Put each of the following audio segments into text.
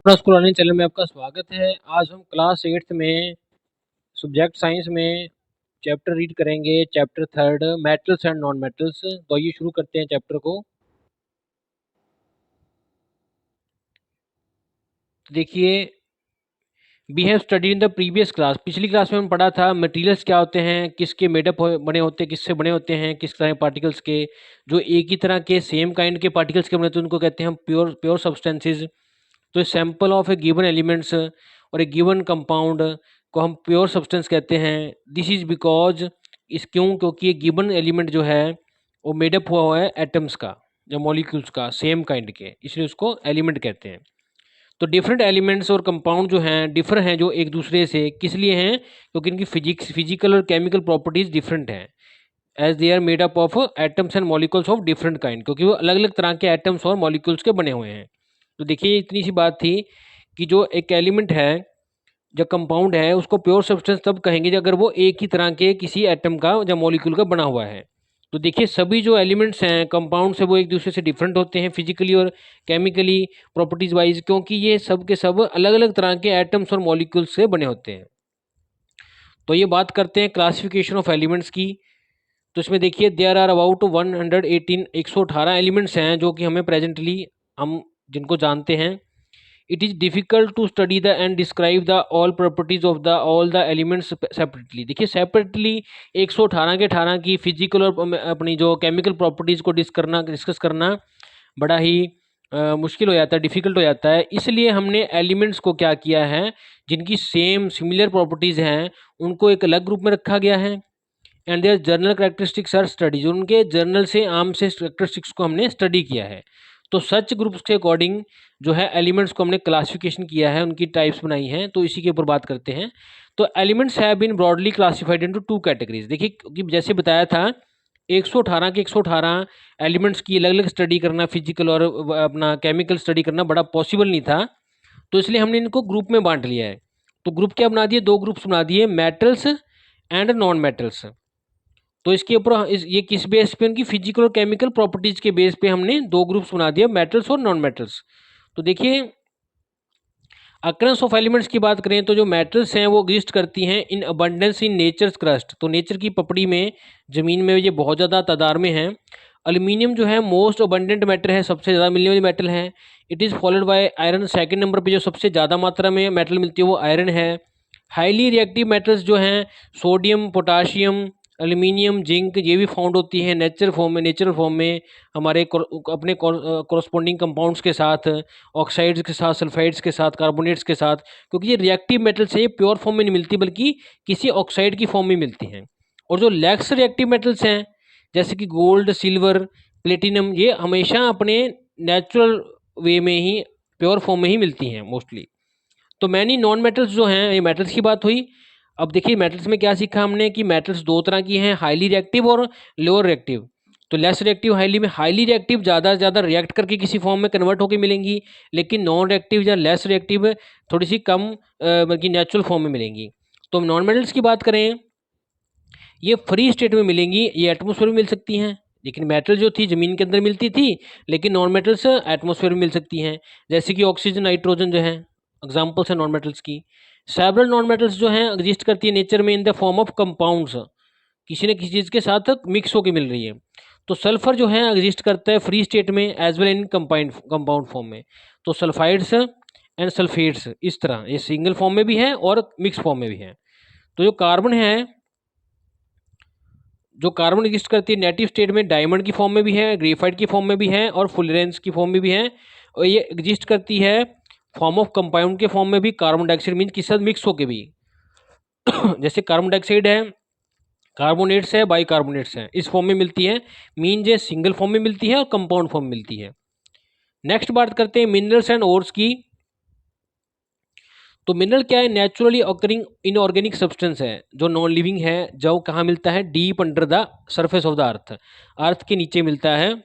अपना school online channel में आपका स्वागत है। आज हम क्लास 8th में सब्जेक्ट साइंस में चैप्टर रीड करेंगे, chapter 3 metals and non metals. तो आइए शुरू करते हैं चैप्टर को। तो देखिए, we have study in the previous class, पिछली क्लास में हम पढ़ा था मटेरियल्स क्या होते हैं, किसके मेडअप बने होते हैं, किससे बने होते हैं, किस तरह पार्टिकल्स के। जो एक ही तरह के सेम काइंड के पार्टिकल्स के बने होते हैं उनको कहते हैं हम प्योर प्योर सब्सटेंसेज। तो sample of A given elements और ए गिवन कंपाउंड को हम प्योर सब्सटेंस कहते हैं। दिस इज बिकॉज इस क्योंकि ये गिवन एलिमेंट जो है वो मेडअप हुआ है एटम्स का या मॉलिक्यूल्स का सेम काइंड के, इसलिए उसको एलिमेंट कहते हैं। तो डिफरेंट एलिमेंट्स और कंपाउंड जो हैं डिफर हैं जो एक दूसरे से, किस लिए हैं? क्योंकि इनकी फिजिकल और केमिकल प्रॉपर्टीज डिफरेंट हैं, as they are made up of atoms and molecules of different kind, क्योंकि वो अलग अलग तरह के एटम्स और मॉलिक्यूल्स के बने हुए हैं। तो देखिए, इतनी सी बात थी कि जो एक एलिमेंट है, जो कंपाउंड है, उसको प्योर सब्सटेंस तब कहेंगे जब अगर वो एक ही तरह के किसी एटम का या मॉलिक्यूल का बना हुआ है। तो देखिए, सभी जो एलिमेंट्स हैं कंपाउंड से वो एक दूसरे से डिफरेंट होते हैं फिजिकली और केमिकली प्रॉपर्टीज वाइज, क्योंकि ये सब के सब अलग अलग तरह के एटम्स और मॉलिक्यूल्स से बने होते हैं। तो ये बात करते हैं क्लासिफिकेशन ऑफ एलिमेंट्स की। तो इसमें देखिए, देयर आर अबाउट 118 118 एलिमेंट्स हैं जो कि हमें प्रेजेंटली हम जिनको जानते हैं। It is difficult to study the and describe the all properties of the all the elements separately. देखिए, सेपरेटली 118 के 18 की फिजिकल और अपनी जो केमिकल प्रॉपर्टीज को डिस्कस करना बड़ा ही मुश्किल हो जाता है, डिफिकल्ट हो जाता है। इसलिए हमने एलिमेंट्स को क्या किया है, जिनकी सेम सिमिलर प्रॉपर्टीज हैं उनको एक अलग ग्रुप में रखा गया है। And their general characteristics are studies, उनके जर्नल से आम से करेक्टरिस्टिक्स को हमने स्टडी किया है। तो सच ग्रुप्स के अकॉर्डिंग जो है एलिमेंट्स को हमने क्लासिफिकेशन किया है, उनकी टाइप्स बनाई हैं। तो इसी के ऊपर बात करते हैं। तो elements have been broadly classified into two categories. देखिए, क्योंकि जैसे बताया था 118 के 118 एलिमेंट्स की अलग अलग स्टडी करना, फिजिकल और अपना केमिकल स्टडी करना बड़ा पॉसिबल नहीं था। तो इसलिए हमने इनको ग्रुप में बांट लिया है। तो ग्रुप क्या बना दिए, दो ग्रुप्स बना दिए, मेटल्स एंड नॉन मेटल्स। तो इसके ऊपर ये किस बेस पे, उनकी फिजिकल और केमिकल प्रॉपर्टीज के बेस पे हमने दो ग्रुप्स बना दिया, मेटल्स और नॉन मेटल्स। तो देखिए, अकरेंस ऑफ एलिमेंट्स की बात करें तो जो मेटल्स हैं वो एग्जिस्ट करती हैं in abundance in nature's crust. तो नेचर की पपड़ी में, जमीन में ये बहुत ज़्यादा तादाद में है। एल्यूमिनियम जो है मोस्ट अबंडेंट मेटल है, सबसे ज़्यादा मिलने वाली मेटल है। It is followed by iron, second number पे जो सबसे ज़्यादा मात्रा में मेटल मिलती है वो आयरन है। हाईली रिएक्टिव मेटल्स जो हैं सोडियम, पोटाशियम, एल्यूमिनियम, जिंक, ये भी फाउंड होती है नेचुरल फॉर्म में हमारे अपने कॉरस्पॉन्डिंग कंपाउंड्स के साथ, ऑक्साइड्स के साथ, सल्फाइड्स के साथ, कार्बोनेट्स के साथ। क्योंकि ये रिएक्टिव मेटल्स है, ये प्योर फॉर्म में नहीं मिलती बल्कि किसी ऑक्साइड की फॉर्म में मिलती हैं। और जो लेस रिएक्टिव मेटल्स हैं जैसे कि गोल्ड, सिल्वर, प्लेटिनम, ये हमेशा अपने नेचुरल वे में ही, प्योर फॉर्म में ही मिलती हैं मोस्टली। तो मैनी नॉन मेटल्स जो हैं, ये मेटल्स की बात हुई। अब देखिए, मेटल्स में क्या सीखा हमने कि मेटल्स दो तरह की हैं, हाईली रिएक्टिव और लोअर रिएक्टिव। तो लेस रिएक्टिव, हाईली में हाईली रिएक्टिव ज़्यादा से ज़्यादा रिएक्ट करके किसी फॉर्म में कन्वर्ट होकर मिलेंगी, लेकिन नॉन रिएक्टिव या लेस रिएक्टिव थोड़ी सी कम बल्कि नेचुरल फॉर्म में मिलेंगी। तो नॉन मेटल्स की बात करें, ये फ्री स्टेट में मिलेंगी, ये एटमोसफेयर में मिल सकती हैं। लेकिन मेटल जो थी ज़मीन के अंदर मिलती थी, लेकिन नॉन मेटल्स एटमोसफेयर में मिल सकती हैं, जैसे कि ऑक्सीजन, नाइट्रोजन जो है एग्जाम्पल्स हैं नॉन मेटल्स की। सेवरल नॉन मेटल्स जो हैं एग्जिस्ट करती है नेचर में इन द फॉर्म ऑफ कंपाउंड्स, किसी न किसी चीज़ के साथ मिक्स होकर मिल रही है। तो सल्फर जो है एग्जिस्ट करता है फ्री स्टेट में as well in compound form में। तो सल्फाइड्स एंड सल्फेट्स, इस तरह ये सिंगल फॉर्म में भी है और मिक्स फॉर्म में भी है। तो जो कार्बन है, जो कार्बन एग्जिस्ट करती है नेटिव स्टेट में, डायमंड की फॉर्म में भी है, ग्रेफाइट की फॉर्म में भी है और फुलरेंस की फॉर्म में भी है। और ये एग्जिस्ट करती है फॉर्म ऑफ कंपाउंड के फॉर्म में भी, कार्बन डाइऑक्साइड मीन किसी साथ मिक्स होके भी। जैसे कार्बन डाइऑक्साइड है, कार्बोनेट्स है, बाइकार्बोनेट्स है, इस फॉर्म में मिलती है। मीन ये सिंगल फॉर्म में मिलती है और कंपाउंड फॉर्म में मिलती है। नेक्स्ट बात करते हैं मिनरल्स एंड ओर्स की। तो मिनरल क्या है, नेचुरली ऑकरिंग इनऑर्गेनिक सब्सटेंस है जो नॉन लिविंग है, जो कहाँ मिलता है, deep under the surface of the earth, earth के नीचे मिलता है।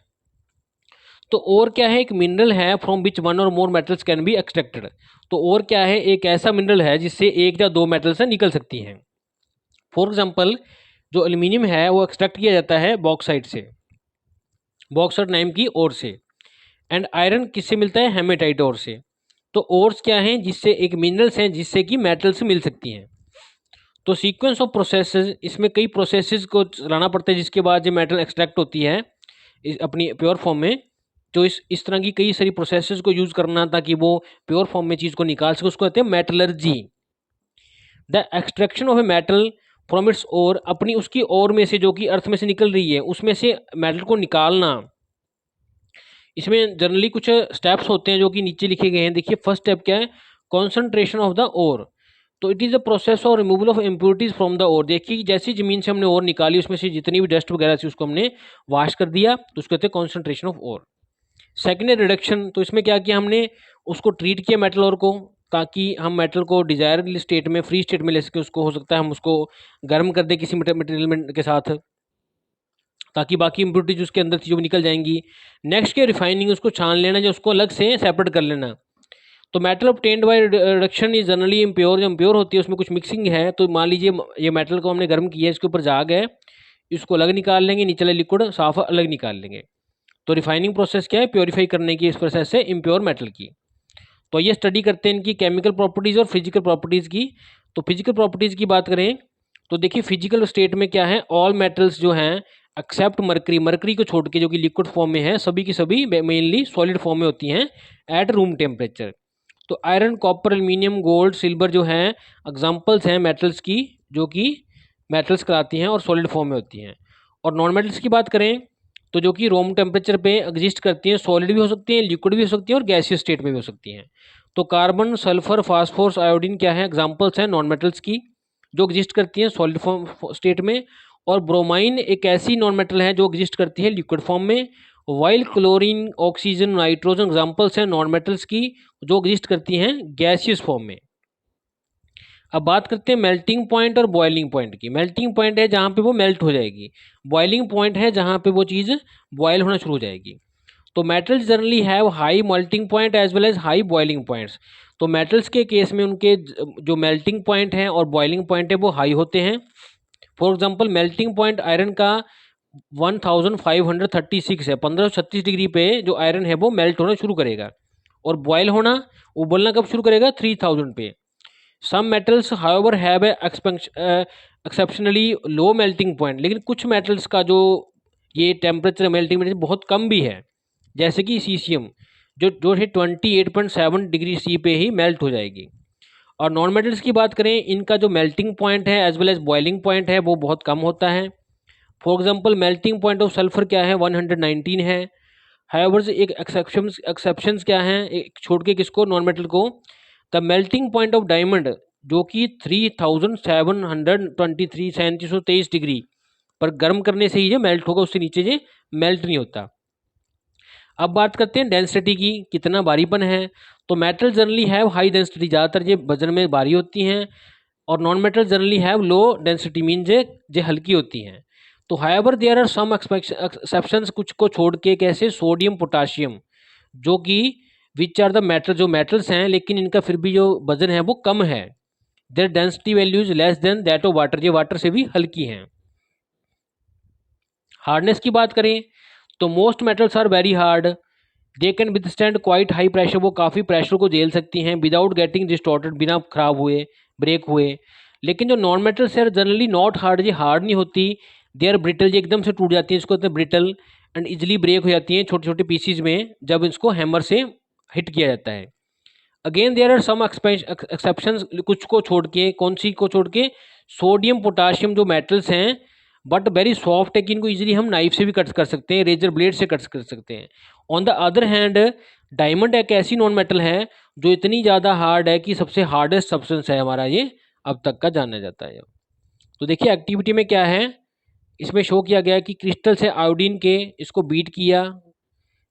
तो और क्या है, एक मिनरल है फ्रॉम विच वन और मोर मेटल्स कैन बी एक्सट्रैक्टेड। तो और क्या है, एक ऐसा मिनरल है जिससे एक या दो मेटल्स निकल सकती हैं। फॉर एग्जाम्पल, जो एल्यूमिनियम है वो एक्सट्रैक्ट किया जाता है बॉक्साइट से, बॉक्साइट नाम की ओर से। एंड आयरन किससे मिलता है, हेमेटाइट ओर से। तो ओर्स क्या हैं, जिससे एक मिनरल्स हैं जिससे कि मेटल्स मिल सकती हैं। तो सीक्वेंस ऑफ प्रोसेसेस, इसमें कई प्रोसेसेस को चलाना पड़ता है जिसके बाद जो मेटल एक्सट्रैक्ट होती है अपनी प्योर फॉर्म में। तो इस तरह की कई सारी प्रोसेसेस को यूज करना ताकि वो प्योर फॉर्म में चीज को निकाल सके, उसको कहते हैं metallurgy. The extraction of a metal from its ore, अपनी उसकी ओर में से जो कि अर्थ में से निकल रही है उसमें से मेटल को निकालना। इसमें जनरली कुछ स्टेप्स होते हैं जो कि नीचे लिखे गए हैं। देखिए फर्स्ट स्टेप क्या है, कॉन्सेंट्रेशन ऑफ द ओर। तो it is the process of removal of impurities from the ore. देखिए कि जैसी जमीन से हमने ओर निकाली उसमें से जितनी भी डस्ट वगैरह थी उसको हमने वाश कर दिया, तो उसको कहते हैं कॉन्सेंट्रेशन ऑफ ओर। सेकेंड है रिडक्शन। तो इसमें क्या किया हमने, उसको ट्रीट किया मेटल ओर को, ताकि हम मेटल को डिजायरेबल स्टेट में, फ्री स्टेट में ले सके। उसको हो सकता है हम उसको गर्म कर दें किसी मटेरियल के साथ, ताकि बाकी इम्प्योरिटीज उसके अंदर थी जो निकल जाएंगी। नेक्स्ट क्या, रिफाइनिंग, उसको छान लेना, जो उसको अलग से सेपरेट कर लेना। तो metal obtained by reduction is generally impure. जो इम्प्योर होती है उसमें कुछ मिक्सिंग है, तो मान लीजिए ये मेटल को हमने गर्म किया, इसके ऊपर जाग है, इसको अलग निकाल लेंगे, नीचे वाला लिक्विड साफ अलग निकाल लेंगे। तो रिफाइनिंग प्रोसेस क्या है, प्योरीफाई करने की इस प्रोसेस है इम्प्योर मेटल की। तो ये स्टडी करते हैं इनकी केमिकल प्रॉपर्टीज और फिजिकल प्रॉपर्टीज की। तो फिजिकल प्रॉपर्टीज की बात करें तो देखिए फिजिकल स्टेट में क्या है, ऑल मेटल्स जो हैं एक्सेप्ट मरकरी, मरकरी को छोड़ के जो कि लिक्विड फॉर्म में है, सभी की सभी मेनली सॉलिड फॉर्म में होती हैं एट रूम टेम्परेचर। तो iron, copper, aluminium, gold, silver जो हैं एग्जांपल्स हैं मेटल्स की, जो कि मेटल्स कहलाती हैं और सॉलिड फॉर्म में होती हैं। और नॉन मेटल्स की बात करें तो जो कि रूम टेम्परेचर पे एग्जिस्ट करती हैं, सॉलिड भी हो सकती हैं, लिक्विड भी हो सकती हैं और गैसियस स्टेट में भी हो सकती हैं। तो कार्बन, सल्फर, फास्फोरस, आयोडीन क्या है, एग्जांपल्स हैं नॉन मेटल्स की जो एग्जिस्ट करती हैं सॉलिड फॉर्म स्टेट में। और ब्रोमाइन एक ऐसी नॉन मेटल है जो एग्जिस्ट करती है लिक्विड फॉर्म में। While chlorine, oxygen, nitrogen examples हैं नॉन मेटल्स की जो एग्जिस्ट करती हैं गैसियस फॉर्म में। अब बात करते हैं मेल्टिंग पॉइंट और बॉइलिंग पॉइंट की। मेल्टिंग पॉइंट है जहाँ पे वो मेल्ट हो जाएगी, बॉइलिंग पॉइंट है जहाँ पे वो चीज़ बॉयल होना शुरू हो जाएगी। तो metals generally have high melting point as well as high boiling points. तो मेटल्स के केस में उनके जो मेल्टिंग पॉइंट हैं और बॉइलिंग पॉइंट है वो हाई होते हैं। For example melting point iron का 1536 है, 1536 डिग्री पे जो आयरन है वो मेल्ट होना शुरू करेगा। और बॉयल होना, उबलना कब शुरू करेगा, 3000 पे। Some metals however have exceptionally low melting point. लेकिन कुछ मेटल्स का जो ये टेम्परेचर मेल्टिंग बहुत कम भी है, जैसे कि सीसियम जो जो है 28.7 डिग्री सी पे ही मेल्ट हो जाएगी। और नॉन मेटल्स की बात करें, इनका जो मेल्टिंग पॉइंट है as well as boiling point है वो बहुत कम होता है। For example melting point of sulphur क्या है, 119 है। हाउएवर एक एक्सेप्शंस क्या हैं, एक छोड़ के किसको, नॉन मेटल को। The melting point of diamond जो कि 3723 3723 डिग्री पर गर्म करने से ही ये मेल्ट होगा, उससे नीचे ये मेल्ट नहीं होता। अब बात करते हैं डेंसिटी की, कितना भारीपन है। तो metal generally have high density, ज़्यादातर ये वजन में भारी होती हैं। और non metal generally have low density, mean जे हल्की होती हैं। तो however there are some exceptions, कुछ को छोड़ के, कैसे, सोडियम, पोटाशियम, जो कि विच आर द मेटल, जो मेटल्स हैं लेकिन इनका फिर भी जो वजन है वो कम है। Their density values less than that of water, ये वाटर से भी हल्की हैं। हार्डनेस की बात करें तो most metals are very hard, they can withstand quite high pressure, वो काफ़ी प्रेशर को झेल सकती हैं, विदाउट गेटिंग डिस्टॉर्टेड, बिना खराब हुए, ब्रेक हुए। लेकिन जो नॉन मेटल्स है जनरली नॉट हार्ड, ये हार्ड नहीं होती, दे आर ब्रिटल, ये एकदम से टूट जाती है, इसको कहते हैं ब्रिटल, एंड इजिली ब्रेक हो जाती हैं छोटे छोटे पीसीज में जब इसको हैमर से हिट किया जाता है। Again there are some exceptions, कुछ को छोड़ के, कौन सी को छोड़ के, सोडियम, पोटाशियम जो मेटल्स हैं बट वेरी सॉफ्ट है कि इनको इजीली हम नाइफ से भी कट कर सकते हैं, रेजर ब्लेड से कट कर सकते हैं। On the other hand diamond एक ऐसी नॉन मेटल है जो इतनी ज़्यादा हार्ड है कि सबसे हार्डेस्ट सब्सटेंस है हमारा ये अब तक का जाना जाता है। तो देखिए एक्टिविटी में क्या है, इसमें शो किया गया है कि क्रिस्टल से आयोडीन के इसको बीट किया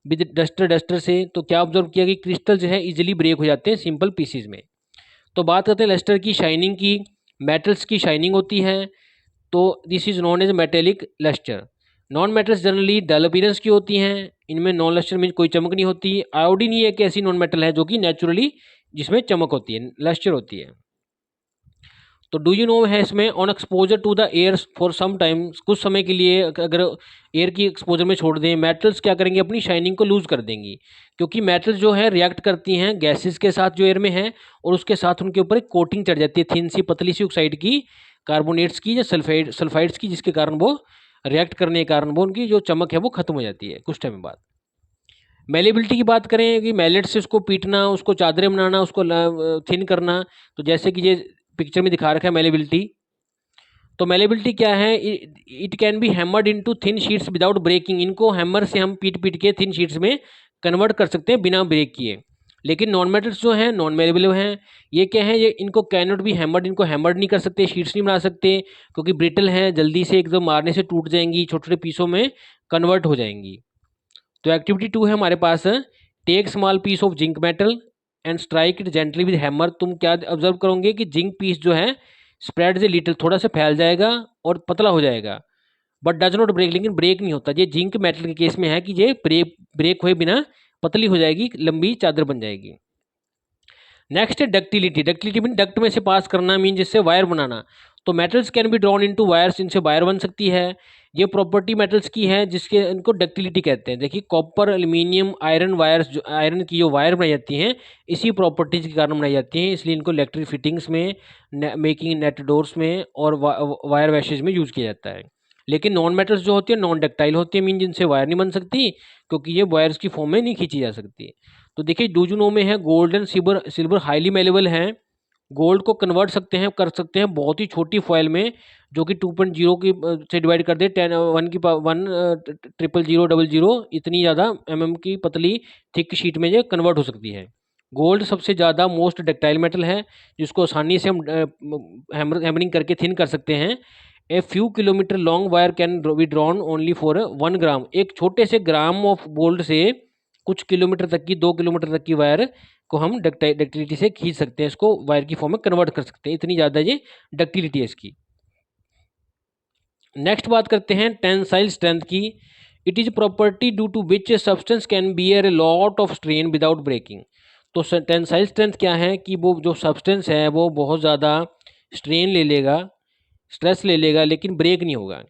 विद डस्टर से, तो क्या ऑब्जर्व किया कि क्रिस्टल जो है इजीली ब्रेक हो जाते हैं सिंपल पीसीज में। तो बात करते हैं लस्टर की, शाइनिंग की। मेटल्स की शाइनिंग होती है तो this is known as metallic lustre. Non metals generally dull appearance की होती हैं, इनमें नॉन लस्टर में कोई चमक नहीं होती। आयोडीन ही एक ऐसी नॉन मेटल है जो कि नेचुरली जिसमें चमक होती है, लस्टर होती है। तो डू यू नो है इसमें, on exposure to the air for some time, कुछ समय के लिए अगर एयर की एक्सपोजर में छोड़ दें, मेटल्स क्या करेंगे, अपनी शाइनिंग को लूज कर देंगी, क्योंकि मेटल्स जो है रिएक्ट करती हैं गैसेस के साथ जो एयर में है, और उसके साथ उनके ऊपर एक कोटिंग चढ़ जाती है थिन सी पतली सी ऑक्साइड की, कार्बोनेट्स की या सल्फाइड्स की, जिसके कारण वो रिएक्ट करने के कारण वो उनकी जो चमक है वो खत्म हो जाती है कुछ टाइम बाद। मेलेबिलिटी की बात करें कि मैलेट से उसको पीटना, उसको चादरें बनाना, उसको थिन करना, तो जैसे कि ये पिक्चर में दिखा रखा है मेलेबिलिटी। तो मेलेबिलिटी क्या है, it can be hammered into thin sheets without breaking, इनको हैमर से हम पीट पीट के थिन शीट्स में कन्वर्ट कर सकते हैं बिना ब्रेक किए। लेकिन नॉन मेटल्स जो हैं नॉन मेलेबल हैं, ये क्या है, ये इनको कैन नॉट बी हैमर्ड, इनको हैमर्ड नहीं कर सकते, शीट्स नहीं बना सकते, क्योंकि ब्रिटल हैं, जल्दी से एकदम मारने से टूट जाएंगी, छोटे छोटे पीसों में कन्वर्ट हो जाएंगी। तो एक्टिविटी 2 है हमारे पास, take small piece of zinc metal and strike it gently with hammer. तुम क्या ऑब्जर्व करोगे कि जिंक पीस जो है स्प्रेड से लिटिल, थोड़ा सा फैल जाएगा और पतला हो जाएगा, बट डज नॉट ब्रेक, लेकिन ब्रेक नहीं होता। ये जिंक मेटल के केस में है कि ये ब्रेक हुए बिना पतली हो जाएगी, लंबी चादर बन जाएगी। नेक्स्ट है डक्टिलिटी। डक्टिलिटी मीन डक्ट में से पास करना, मीन जिससे वायर बनाना। तो metals can be drawn into wires, इनसे वायर बन सकती है। ये प्रॉपर्टी मेटल्स की है जिसके इनको डक्टिलिटी कहते हैं। देखिए कॉपर, एल्यूमिनियम, आयरन वायर्स, जो आयरन की जो वायर बनाई जाती हैं इसी प्रॉपर्टीज के कारण बनाई जाती हैं, इसलिए इनको इलेक्ट्रिक फिटिंग्स में, मेकिंग नेट डोर्स में और वायर वैशेज में यूज़ किया जाता है। लेकिन नॉन मेटल्स जो होती है नॉन डक्टाइल होती है, मीन जिनसे वायर नहीं बन सकती, क्योंकि ये वायर्स की फॉर्म में नहीं खींची जा सकती। तो देखिए डूजुनो में है gold and silver, silver highly malleable है, गोल्ड को कन्वर्ट सकते हैं, कर सकते हैं बहुत ही छोटी फॉइल में, जो कि 2.0 की से डिवाइड कर दे 10 1 की 1 000 000 इतनी ज़्यादा की पतली थिक शीट में ये कन्वर्ट हो सकती है। गोल्ड सबसे ज़्यादा मोस्ट डक्टाइल मेटल है, जिसको आसानी से हम हैमरिंग करके थिन कर सकते हैं। A few kilometre long wire can be drawn only for 1 ग्राम। एक छोटे से ग्राम ऑफ गोल्ड से कुछ किलोमीटर तक की, 2 किलोमीटर तक की वायर को हम डक्टिलिटी से खींच सकते हैं, इसको वायर की फॉर्म में कन्वर्ट कर सकते हैं, इतनी ज़्यादा ये डक्टिलिटी है इसकी। नेक्स्ट बात करते हैं टेंसाइल स्ट्रेंथ की। It is property due to which substance can bear a lot of strain without breaking. तो टेंसाइल स्ट्रेंथ क्या है कि वो जो सब्सटेंस है वो बहुत ज़्यादा स्ट्रेन ले लेगा, स्ट्रेस ले लेगा, लेकिन ब्रेक नहीं होगा।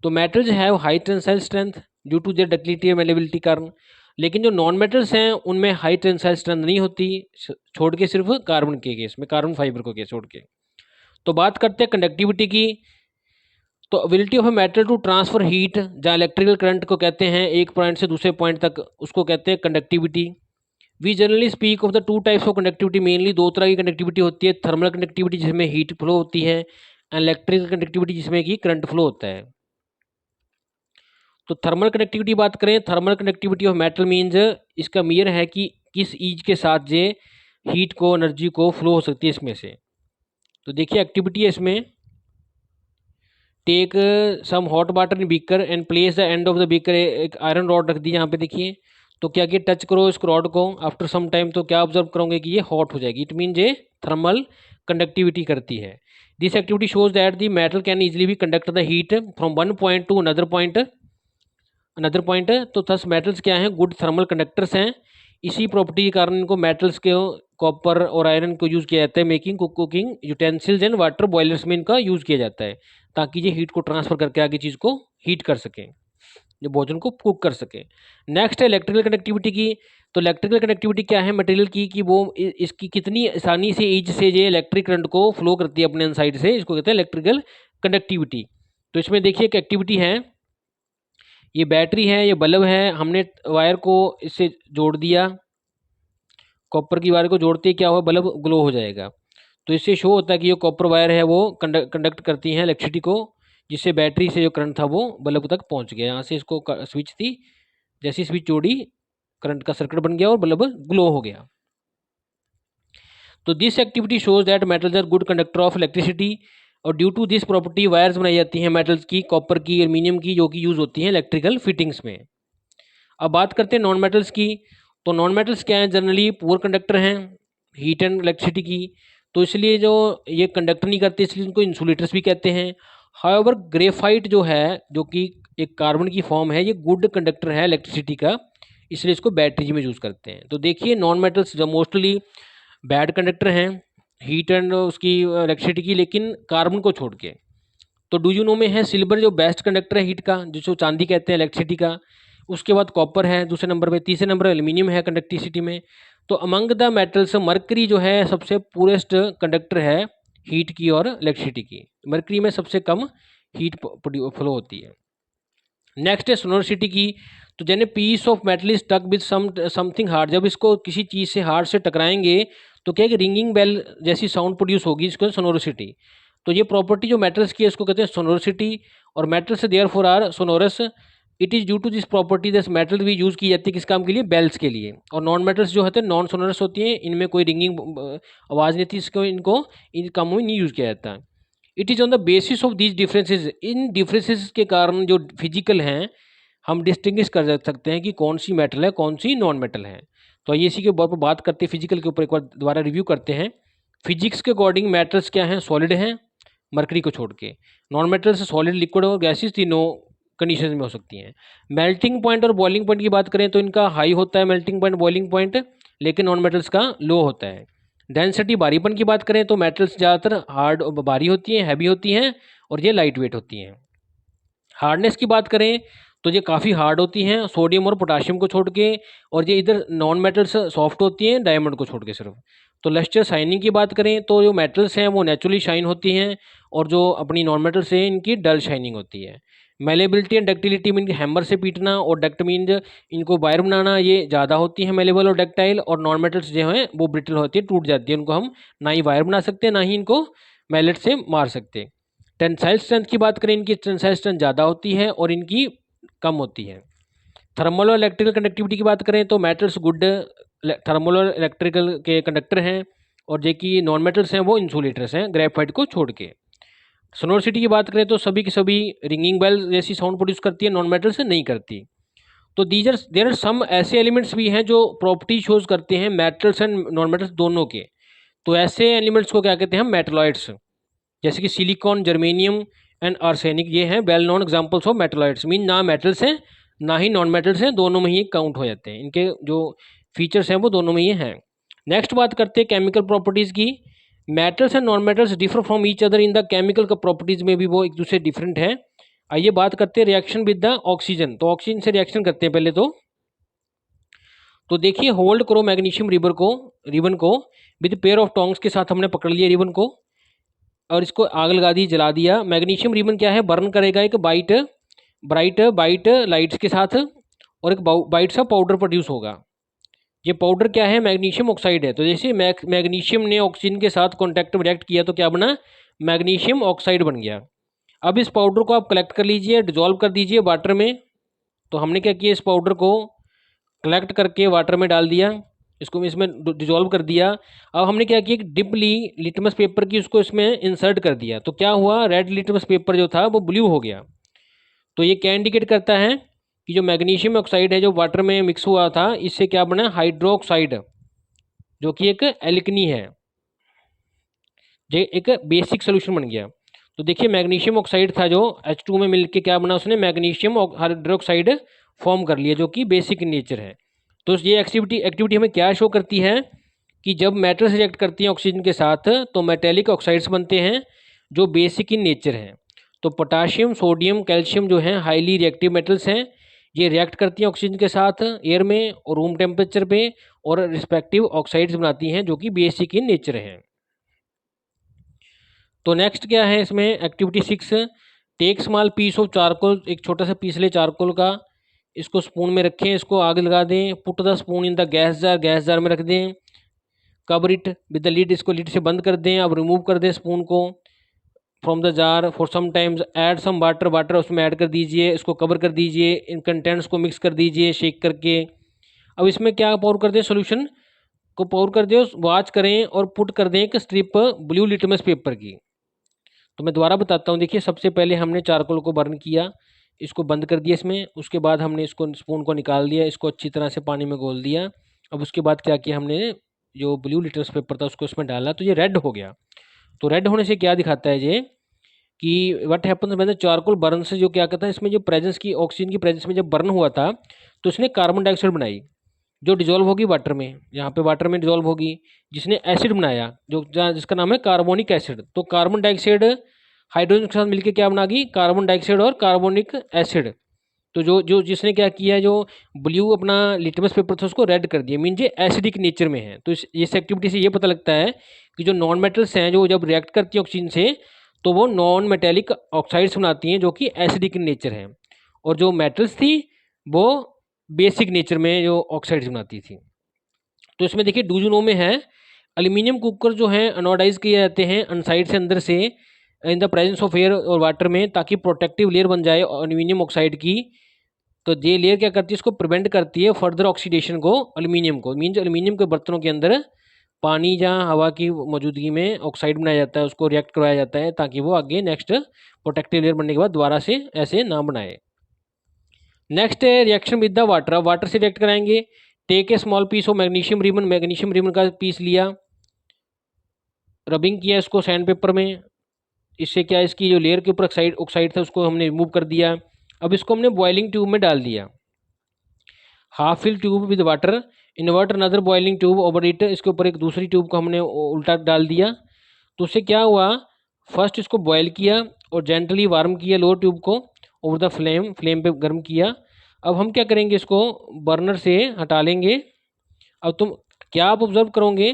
तो metals have high tensile strength due to their ductility malleability कारण, लेकिन जो नॉन मेटल्स हैं उनमें हाई टेंसाइल स्ट्रेंथ नहीं होती, छोड़ के सिर्फ कार्बन के केस में, कार्बन फाइबर को केस छोड़ के। तो बात करते हैं कंडक्टिविटी की। तो ability of a metal to transfer heat, जहाँ इलेक्ट्रिकल करंट को कहते हैं एक पॉइंट से दूसरे पॉइंट तक, उसको कहते हैं conductivity. We generally speak of the two types of conductivity, mainly दो तरह की कंडक्टिविटी होती है, थर्मल कंडक्टिविटी जिसमें हीट फ्लो होती है, एंड इलेक्ट्रिकल कंडक्टिविटी जिसमें कि करंट फ्लो होता है। तो थर्मल कनेक्टिविटी बात करें, thermal connectivity of metal means, इसका मीयर है कि किस ईज के साथ ये हीट को, एनर्जी को फ्लो हो सकती है इसमें से। तो देखिए एक्टिविटी है इसमें, take some hot water in beaker and place the end of the beaker, एक आयरन रॉड रख दी यहाँ पे देखिए। तो क्या किया, टच करो इस रॉड को, आफ्टर सम टाइम तो क्या ऑब्जर्व करोगे कि ये हॉट हो जाएगी, इट मीन ये थर्मल कंडक्टिविटी करती है। This activity shows that the metal can easily भी conduct the heat from one point to another point. तो थस मेटल्स क्या हैं, गुड थर्मल कंडक्टर्स हैं। इसी प्रॉपर्टी के कारण इनको मेटल्स के, कॉपर और आयरन को यूज़ किया जाता है making cooking utensils and water boilers में इनका यूज़ किया जाता है, ताकि ये हीट को ट्रांसफर करके आगे चीज़ को हीट कर सकें, जो भोजन को कुक कर सकें। नेक्स्ट है इलेक्ट्रिकल कनेक्टिविटी की। तो इलेक्ट्रिकल कनेक्टिविटी क्या है मटेरियल की, कि वो इसकी कितनी आसानी से ईज से ये इलेक्ट्रिक करंट को फ्लो करती है अपने अनसाइड से, इसको कहते हैं इलेक्ट्रिकल कंडक्टिविटी। तो इसमें देखिए एक एक्टिविटी है, ये बैटरी है, ये बल्ब है, हमने वायर को इससे जोड़ दिया, कॉपर की वायर को जोड़ते ही क्या हुआ, बल्ब ग्लो हो जाएगा। तो इससे शो होता है कि ये कॉपर वायर है वो कंडक्ट करती हैं इलेक्ट्रिसिटी को, जिससे बैटरी से जो करंट था वो बल्ब तक पहुंच गया। यहाँ से इसको स्विच थी, जैसी स्विच जोड़ी करंट का सर्किट बन गया और बल्ब ग्लो हो गया। तो this activity shows that metals are good conductor of electricity, और due to this property wires बनाई जाती हैं मेटल्स की, कॉपर की, एल्यूमिनियम की, जो कि यूज़ होती हैं इलेक्ट्रिकल फिटिंग्स में। अब बात करते हैं नॉन मेटल्स की। तो नॉन मेटल्स क्या हैं, जनरली पुअर कंडक्टर हैं हीट एंड इलेक्ट्रिसिटी की, तो इसलिए जो ये कंडक्टर नहीं करते, इसलिए उनको इंसुलेटर्स भी कहते हैं। हाउएवर ग्रेफाइट जो है, जो कि एक कार्बन की फॉर्म है, ये गुड कंडक्टर है इलेक्ट्रिसिटी का, इसलिए इसको बैटरीज में यूज़ करते हैं। तो देखिए नॉन मेटल्स जो मोस्टली बैड कंडक्टर हैं, हीट एंड उसकी इलेक्ट्रिसिटी की, लेकिन कार्बन को छोड़ के। तो डू यू नो में है सिल्वर जो बेस्ट कंडक्टर है हीट का, जिसको चांदी कहते हैं इलेक्ट्रिसिटी का। उसके बाद कॉपर है दूसरे नंबर पे, तीसरे नंबर एल्यूमिनियम है कंडक्टिविटी में। तो अमंग द मेटल्स मरकरी जो है सबसे पूरेस्ट कंडक्टर है हीट की और इलेक्ट्रिसिटी की। मरकरी में सबसे कम हीट फ्लो होती है। नेक्स्ट है सोनोरिटी की। तो जैसे पीस ऑफ मेटल इज टक विद समथिंग हार्ड, जब इसको किसी चीज़ से हार्ड से टकराएंगे तो क्या है कि रिंगिंग बेल जैसी साउंड प्रोड्यूस होगी, इसको सोनोरिटी। तो ये प्रॉपर्टी जो मेटल्स की है इसको कहते हैं सोनोरिटी। और metals therefore are sonorous. It is due to this property this metal भी यूज़ की जाती है किस काम के लिए, बेल्स के लिए। और नॉन मेटल्स जो होते हैं नॉन सोनोरस होती हैं, इनमें कोई रिंगिंग आवाज़ नहीं थी, इसको इनको इन कामों में नहीं यूज़ किया जाता। It is on the basis of these differences, in differences के कारण जो फिजिकल हैं हम डिस्टिंग्विश कर सकते हैं कि कौन सी मेटल है कौन सी नॉन मेटल है। तो आइए इसी के ऊपर बात करते हैं, फिजिकल के ऊपर एक बार दोबारा रिव्यू करते हैं। फिजिक्स के अकॉर्डिंग मेटल्स क्या हैं, सॉलिड हैं मरकरी को छोड़ के। नॉन मेटल्स सॉलिड, लिक्विड और गैसेस तीनों कंडीशन में हो सकती हैं। मेल्टिंग पॉइंट और बॉइलिंग पॉइंट की बात करें तो इनका हाई होता है मेल्टिंग पॉइंट बॉइलिंग पॉइंट, लेकिन नॉन मेटल्स का लो होता है। डेंसिटी भारीपन की बात करें तो मेटल्स ज़्यादातर हार्ड भारी होती हैं, हैवी होती हैं, और ये लाइट वेट होती हैं। हार्डनेस की बात करें तो ये काफ़ी हार्ड होती हैं सोडियम और पोटाशियम को छोड़ के, और ये इधर नॉन मेटल्स सॉफ्ट होती हैं डायमंड को छोड़ के सिर्फ। तो लस्टर शाइनिंग की बात करें तो जो मेटल्स हैं वो नेचुरली शाइन होती हैं, और जो अपनी नॉन मेटल्स हैं इनकी डल शाइनिंग होती है। Malleability and ductility mean hammer से पीटना, और डक्ट मीन इनको वायर बनाना, ये ज़्यादा होती है मेलेबल और डक्टाइल। और नॉन मेटल्स जो हैं वो ब्रिटल होती है, टूट जाती है, उनको हम ना ही वायर बना सकते ना ही इनको मैलेट से मार सकते। टेंसाइल स्ट्रेंथ की बात करें, इनकी टेंसाइल स्ट्रेंथ ज़्यादा होती है और इनकी कम होती है। थर्मल और इलेक्ट्रिकल कंडक्टिविटी की बात करें तो मेटल्स गुड थर्मल और इलेक्ट्रिकल के कंडक्टर हैं, और जो कि नॉन मेटल्स हैं वो इंसुलेटर्स हैं ग्रेफाइट को छोड़ के। सोनोरिटी की बात करें तो सभी की सभी रिंगिंग बेल जैसी साउंड प्रोड्यूस करती है, नॉन मेटल्स नहीं करती। तो दीजर देर आर सम ऐसे एलिमेंट्स भी हैं जो प्रॉपर्टी शोज करते हैं मेटल्स एंड नॉन मेटल्स दोनों के। तो ऐसे एलिमेंट्स को क्या कहते हैं हम, मेटलॉइड्स। जैसे कि सिलिकॉन, जर्मेनियम एंड आर्सेनिक, ये हैं well known examples of metalloids. Mean ना मेटल्स हैं ना ही नॉन मेटल्स हैं, दोनों में ही काउंट हो जाते हैं, इनके जो फीचर्स हैं वो दोनों में ही हैं। नेक्स्ट बात करते हैं केमिकल प्रॉपर्टीज़ की। Metals and non metals differ from each other in the chemical का प्रॉपर्टीज़ में भी वो एक दूसरे डिफरेंट है। आइए बात करते हैं रिएक्शन विद द ऑक्सीजन। तो ऑक्सीजन से रिएक्शन करते हैं पहले तो देखिए होल्ड करो मैग्नीशियम रिबन को विद पेयर ऑफ टोंग्स के साथ हमने पकड़ लिया रिबन को, और इसको आग लगा दी, जला दिया। मैग्नीशियम रिबन क्या है, बर्न करेगा एक ब्राइट लाइट्स के साथ, और एक वाइट सा पाउडर प्रोड्यूस होगा। ये पाउडर क्या है, मैग्नीशियम ऑक्साइड है। तो जैसे मैग्नीशियम ने ऑक्सीजन के साथ कॉन्टैक्ट में रिएक्ट किया तो क्या बना, मैग्नीशियम ऑक्साइड बन गया। अब इस पाउडर को आप कलेक्ट कर लीजिए, डिजोल्व कर दीजिए वाटर में। तो हमने क्या किया, इस पाउडर को कलेक्ट करके वाटर में डाल दिया, इसको इसमें डिजोल्व कर दिया। अब हमने क्या किया, डिप ली लिटमस पेपर की, उसको इसमें इंसर्ट कर दिया। तो क्या हुआ, रेड लिटमस पेपर जो था वो ब्लू हो गया। तो ये क्या इंडिकेट करता है कि जो मैग्नीशियम ऑक्साइड है जो वाटर में मिक्स हुआ था, इससे क्या बना, हाइड्रोक्साइड, जो कि एक एल्कनी है, जो एक बेसिक सोल्यूशन बन गया। तो देखिए मैग्नीशियम ऑक्साइड था जो H2 में मिलके क्या बना, उसने मैग्नीशियम हाइड्रोक्साइड फॉर्म कर लिया, जो कि बेसिक इन नेचर है। तो ये एक्टिविटी हमें क्या शो करती है कि जब मेटल्स रिएक्ट करती हैं ऑक्सीजन के साथ तो मेटेलिक ऑक्साइड्स बनते हैं जो बेसिक इन नेचर हैं। तो पोटाशियम, सोडियम, कैल्शियम जो हैं हाईली रिएक्टिव मेटल्स हैं, ये रिएक्ट करती हैं ऑक्सीजन के साथ एयर में और रूम टेम्परेचर पे, और रिस्पेक्टिव ऑक्साइड्स बनाती हैं जो कि बेसिक इन नेचर हैं। तो नेक्स्ट क्या है इसमें, activity 6, take small piece of charcoal, एक छोटा सा पीस ले चारकोल का, इसको स्पून में रखें, इसको आग लगा दें। Put the spoon in the gas jar में रख दें। Cover it with the lead, इसको लीड से बंद कर दें। अब रिमूव कर दें स्पून को from the jar for some times, add some water उसमें ऐड कर दीजिए, इसको कवर कर दीजिए, इन कंटेंट्स को मिक्स कर दीजिए शेक करके। अब इसमें क्या पाउर कर दें, सोल्यूशन को पाउर कर दें, वॉच करें और पुट कर दें एक स्ट्रिप ब्लू लिटमस पेपर की। तो मैं दोबारा बताता हूँ, देखिए सबसे पहले हमने चारकोल को बर्न किया, इसको बंद कर दिया इसमें, उसके बाद हमने इसको स्पून को निकाल दिया, इसको अच्छी तरह से पानी में घोल दिया। अब उसके बाद क्या किया हमने, जो ब्लू लिटमस पेपर था उसको इसमें डाला, तो ये रेड हो गया। तो रेड होने से क्या दिखाता है ये कि what happens when the charcoal burn, से जो क्या कहता है इसमें जो प्रेजेंस की ऑक्सीजन की प्रेजेंस में जब बर्न हुआ था तो इसने कार्बन डाइऑक्साइड बनाई। जो डिजोल्व होगी वाटर में, यहाँ पे वाटर में डिजोल्व होगी, जिसने एसिड बनाया जो जिसका नाम है कार्बोनिक एसिड। तो कार्बन डाइऑक्साइड हाइड्रोजन के साथ मिलकर क्या बनागी, कार्बन डाइऑक्साइड और कार्बोनिक एसिड। तो जो जो जिसने क्या किया है, जो ब्लू अपना लिटमस पेपर था उसको रेड कर दिया, मीन ये एसिडिक नेचर में है। तो इस एक्टिविटी से ये पता लगता है कि जो नॉन मेटल्स हैं जो जब रिएक्ट करती हैं ऑक्सीजन से तो वो नॉन मेटेलिक ऑक्साइड्स बनाती हैं जो कि एसिडिक नेचर है, और जो मेटल्स थी वो बेसिक नेचर में जो ऑक्साइड्स बनाती थी। तो इसमें देखिए डूजूनो में है, एल्यूमिनियम कुकर जो है अनोडाइज किए जाते हैं अनसाइड से अंदर से in the presence of air और वाटर में, ताकि प्रोटेक्टिव लेयर बन जाए एल्यूमिनियम ऑक्साइड की। तो ये लेयर क्या करती है, इसको प्रिवेंट करती है फर्दर ऑक्सीडेशन को एल्यूमिनियम को, मीन्स एल्यूमिनियम के बर्तनों के अंदर पानी जहाँ हवा की मौजूदगी में ऑक्साइड बनाया जाता है उसको रिएक्ट करवाया जाता है, ताकि वो आगे नेक्स्ट प्रोटेक्टिव लेयर बनने के बाद दोबारा से ऐसे ना बनाए। नेक्स्ट है रिएक्शन विद द वाटर। अब वाटर से रिएक्ट कराएंगे। Take a small piece of magnesium ribbon, magnesium ribbon का पीस लिया, रबिंग किया इसको सैंड पेपर में, इससे क्या इसकी जो लेयर के ऊपर ऑक्साइड ऑक्साइड था उसको हमने रिमूव कर दिया। अब इसको हमने बॉइलिंग ट्यूब में डाल दिया, half fill tube with water, invert another boiling tube over it, इसके ऊपर एक दूसरी ट्यूब को हमने उल्टा डाल दिया। तो उससे क्या हुआ, फर्स्ट इसको बॉयल किया और जेंटली वार्म किया लोअर ट्यूब को ओवर द फ्लेम, फ्लेम पे गर्म किया। अब हम क्या करेंगे, इसको बर्नर से हटा लेंगे। अब तुम क्या आप ऑब्जर्व करोगे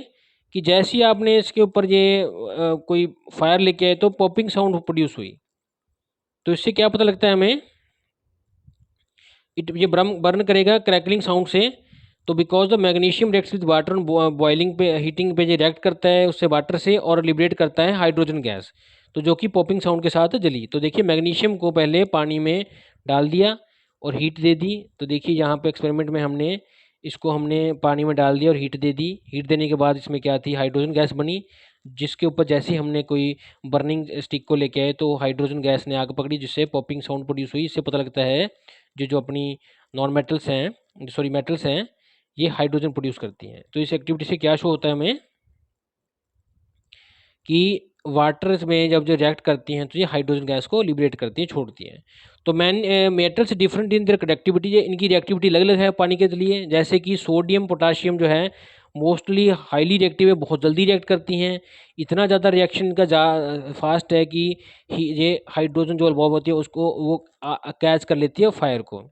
कि जैसे ही आपने इसके ऊपर ये कोई फायर लेके आए तो पॉपिंग साउंड प्रोड्यूस हुई। तो इससे क्या पता लगता है हमें, ये बर्न करेगा क्रैकलिंग साउंड से। तो because the magnesium reacts with water, boiling पे हीटिंग पे ये रिएक्ट करता है उससे वाटर से और लिबरेट करता है हाइड्रोजन गैस, तो जो कि पॉपिंग साउंड के साथ जली। तो देखिए मैग्नीशियम को पहले पानी में डाल दिया और हीट दे दी। तो देखिए यहाँ पे एक्सपेरिमेंट में हमने पानी में डाल दिया और हीट दे दी। हीट देने के बाद इसमें क्या थी, हाइड्रोजन गैस बनी, जिसके ऊपर जैसे ही हमने कोई बर्निंग स्टिक को लेके आए तो हाइड्रोजन गैस ने आग पकड़ी, जिससे पॉपिंग साउंड प्रोड्यूस हुई। इससे पता लगता है जो जो अपनी नॉन मेटल्स हैं, सॉरी मेटल्स हैं, ये हाइड्रोजन प्रोड्यूस करती हैं। तो इस एक्टिविटी से क्या शो होता है हमें कि वाटर में जब जो रिएक्ट करती हैं तो ये हाइड्रोजन गैस को लिबरेट करती हैं, छोड़ती हैं। तो metals different in their conductivity, इनकी रिएक्टिविटी अलग अलग है पानी के लिए। जैसे कि सोडियम पोटाशियम जो है मोस्टली हाईली रिएक्टिव है, बहुत जल्दी रिएक्ट करती हैं। इतना ज़्यादा रिएक्शन का फास्ट है कि ये हाइड्रोजन जो इन्वॉल्व होती है उसको वो कैच कर लेती है फायर को।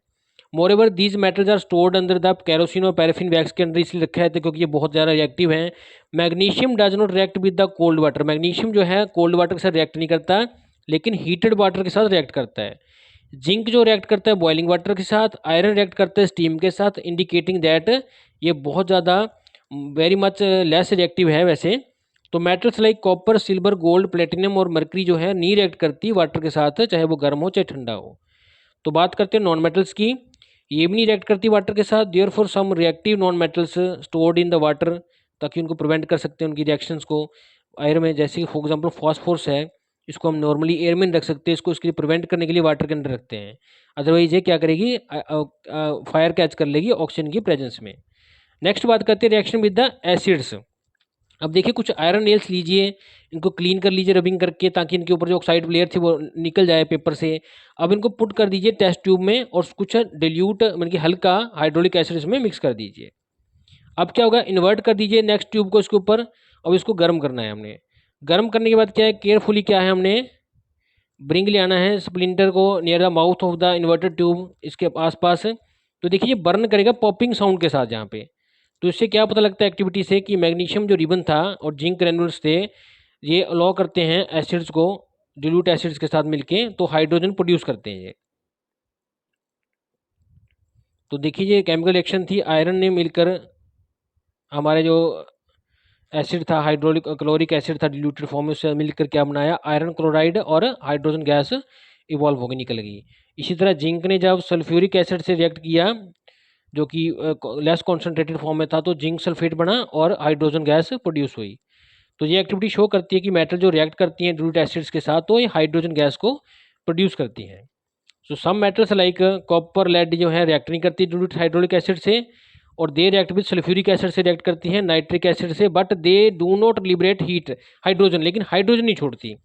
Moreover these metals are stored अंदर द कैरोसिन और पैराफिन वैक्स के अंदर इसलिए रखा है तो क्योंकि ये बहुत ज़्यादा रिएक्टिव हैं। Magnesium does not react with the cold water, magnesium जो है कोल्ड वाटर के साथ रिएक्ट नहीं करता, लेकिन हीटेड वाटर के साथ रिएक्ट करता है। जिंक जो रिएक्ट करता है बॉइलिंग वाटर के साथ, आयरन रिएक्ट करता है स्टीम के साथ, इंडिकेटिंग दैट ये बहुत ज़्यादा वेरी मच लेस रिएक्टिव है वैसे। तो metals like copper, silver, gold, platinum और मर्करी जो है नहीं रिएक्ट करती वाटर के साथ, चाहे वो गर्म हो चाहे ठंडा हो। तो बात करते हैं नॉन मेटल्स की, ये भी नहीं रिएक्ट करती वाटर के साथ। Therefore some reactive non metals stored in the water, ताकि उनको प्रिवेंट कर सकते हैं उनकी रिएक्शंस को एयर में। जैसे कि फॉर एग्जांपल फास्फोरस है, इसको हम नॉर्मली एयर में नहीं रख सकते, इसको इसके लिए प्रिवेंट करने के लिए वाटर के अंदर रखते हैं। अदरवाइज ये क्या करेगी, फायर कैच कर लेगी ऑक्सीजन की प्रेजेंस में। नेक्स्ट बात करते हैं रिएक्शन विद द एसिड्स। अब देखिए कुछ आयरन नेल्स लीजिए, इनको क्लीन कर लीजिए रबिंग करके, ताकि इनके ऊपर जो ऑक्साइड लेयर थी वो निकल जाए पेपर से। अब इनको पुट कर दीजिए टेस्ट ट्यूब में और कुछ डिल्यूट मतलब कि हल्का हाइड्रोलिक एसिड इसमें मिक्स कर दीजिए। अब क्या होगा, इन्वर्ट कर दीजिए नेक्स्ट ट्यूब को इसके ऊपर। अब इसको गर्म करना है हमने। गर्म करने के बाद क्या है, केयरफुली क्या है हमने ब्रिंग ले आना है स्प्लिंटर को near the mouth of the inverted tube, इसके आसपास। तो देखिए ये बर्न करेगा पॉपिंग साउंड के साथ यहाँ पे। तो इससे क्या पता लगता है एक्टिविटी से कि मैग्नीशियम जो रिबन था और जिंक ग्रेनुल्स थे ये अलाउ करते हैं एसिड्स को डिल्यूट एसिड्स के साथ मिलके तो हाइड्रोजन प्रोड्यूस करते हैं ये। तो देखिए ये केमिकल रिएक्शन थी, आयरन ने मिलकर हमारे जो एसिड था हाइड्रोलिक क्लोरिक एसिड था डिल्यूटेड फॉर्म में, उससे मिलकर क्या बनाया, आयरन क्लोराइड और हाइड्रोजन गैस इवॉल्व होकर निकल गई। इसी तरह जिंक ने जब सल्फ्यूरिक एसिड से रिएक्ट किया जो कि लेस कॉन्सेंट्रेटेड फॉर्म में था तो जिंक सल्फेट बना और हाइड्रोजन गैस प्रोड्यूस हुई। तो ये एक्टिविटी शो करती है कि मेटल जो रिएक्ट करती हैं डिल्यूट एसिड्स के साथ तो ये हाइड्रोजन गैस को प्रोड्यूस करती हैं। So some metals like copper lead जो है रिएक्ट नहीं करती डिल्यूट हाइड्रोलिक एसिड से, और they react with sulphuric acid से रिएक्ट करती हैं नाइट्रिक एसिड से, but they do not liberate heat hydrogen, लेकिन हाइड्रोजन नहीं छोड़ती।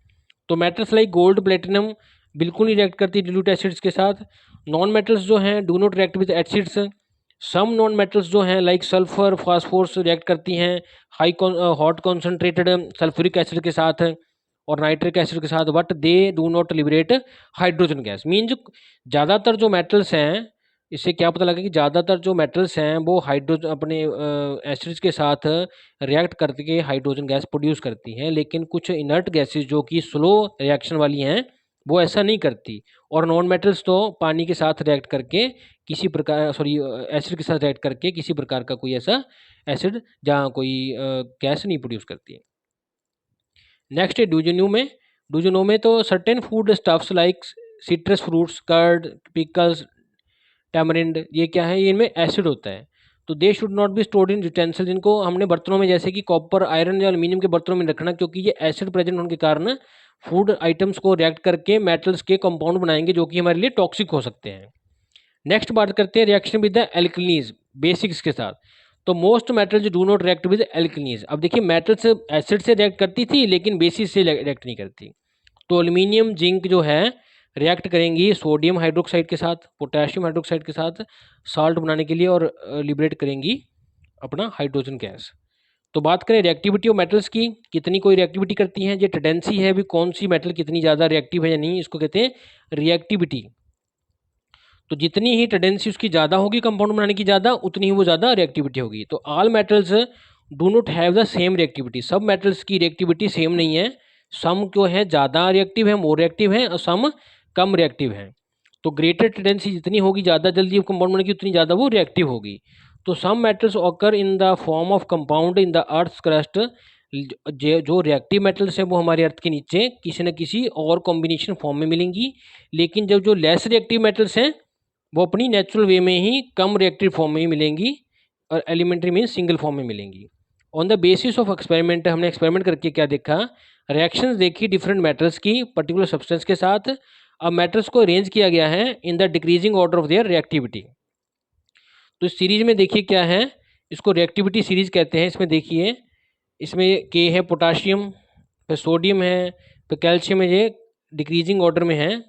तो मेटल्स लाइक गोल्ड प्लेटिनम बिल्कुल नहीं रिएक्ट करती डिल्यूट एसिड्स के साथ। नॉन मेटल्स जो हैं do not react with acids, some non metals जो हैं लाइक सल्फर फास्फोरस रिएक्ट करती हैं high hot concentrated sulphuric acid के साथ और नाइट्रिक एसिड के साथ, but they do not liberate hydrogen gas. Mean जो ज़्यादातर जो मेटल्स हैं, इससे क्या पता लगा कि ज़्यादातर जो मेटल्स हैं वो हाइड्रोजन अपने एसिड्स के साथ रिएक्ट करके हाइड्रोजन गैस प्रोड्यूस करती हैं, लेकिन कुछ इनर्ट गैसेस जो कि स्लो रिएक्शन वाली हैं वो ऐसा नहीं करती। और नॉन मेटल्स तो पानी के साथ रिएक्ट करके किसी प्रकार, सॉरी एसिड के साथ रिएक्ट करके किसी प्रकार का कोई ऐसा एसिड जहाँ कोई गैस नहीं प्रोड्यूस करती है। नेक्स्ट है डूजोन्यू में। डूजोनो में तो certain food stuffs like citrus fruits, curd, pickles, tamarind, ये क्या है, ये इनमें एसिड होता है। तो they should not be stored in utensils, इनको हमने बर्तनों में जैसे कि कॉपर, आयरन या एल्यूमिनियम के बर्तनों में रखना, क्योंकि ये एसिड प्रेजेंट होने के कारण फूड आइटम्स को रिएक्ट करके मेटल्स के कंपाउंड बनाएंगे जो कि हमारे लिए टॉक्सिक हो सकते हैं। नेक्स्ट बात करते हैं reaction with the alkalis, basics के साथ। तो most metals do not react with alkalis. अब देखिए मेटल्स एसिड से रिएक्ट करती थी लेकिन बेसिस से रिएक्ट नहीं करती। तो एल्यूमिनियम जिंक जो है रिएक्ट करेंगी सोडियम हाइड्रोक्साइड के साथ, पोटेशियम हाइड्रोक्साइड के साथ साल्ट बनाने के लिए और लिबरेट करेंगी अपना हाइड्रोजन गैस। तो बात करें रिएक्टिविटी ऑफ मेटल्स की, कितनी कोई रिएक्टिविटी करती है, ये टेंडेंसी है भी कौन सी मेटल कितनी ज़्यादा रिएक्टिव है या नहीं, इसको कहते हैं रिएक्टिविटी। तो जितनी ही टेंडेंसी उसकी ज़्यादा होगी कंपाउंड बनाने की ज़्यादा, उतनी ही वो ज़्यादा रिएक्टिविटी होगी। तो all metals do not have the same reactivity, सब मेटल्स की रिएक्टिविटी सेम नहीं है। सम जो है ज़्यादा रिएक्टिव है, मोर रिएक्टिव है, और सम कम रिएक्टिव है। तो ग्रेटर टेंडेंसी जितनी होगी ज़्यादा जल्दी कंपाउंड बनने की, उतनी ज़्यादा वो रिएक्टिव होगी। तो some metals occur in the form of compound in the earth crust, जो रिएक्टिव मेटल्स हैं वो हमारे अर्थ के नीचे किसी न किसी और कॉम्बिनेशन फॉर्म में मिलेंगी, लेकिन जब जो लेस रिएक्टिव मेटल्स हैं वो अपनी नेचुरल वे में ही कम रिएक्टिव फॉर्म में ही मिलेंगी, और एलिमेंट्री मीन सिंगल फॉर्म में मिलेंगी। On the basis of experiment, हमने एक्सपेरिमेंट करके क्या देखा, रिएक्शंस देखी डिफरेंट मेटल्स की पर्टिकुलर सब्सटेंस के साथ। अब मेटल्स को अरेंज किया गया है in the decreasing order of their reactivity. तो इस सीरीज में देखिए क्या है, इसको रिएक्टिविटी सीरीज कहते हैं। इसमें देखिए, इसमें के है पोटाशियम, फिर सोडियम है, फिर कैल्शियम है, ये डिक्रीजिंग ऑर्डर में है,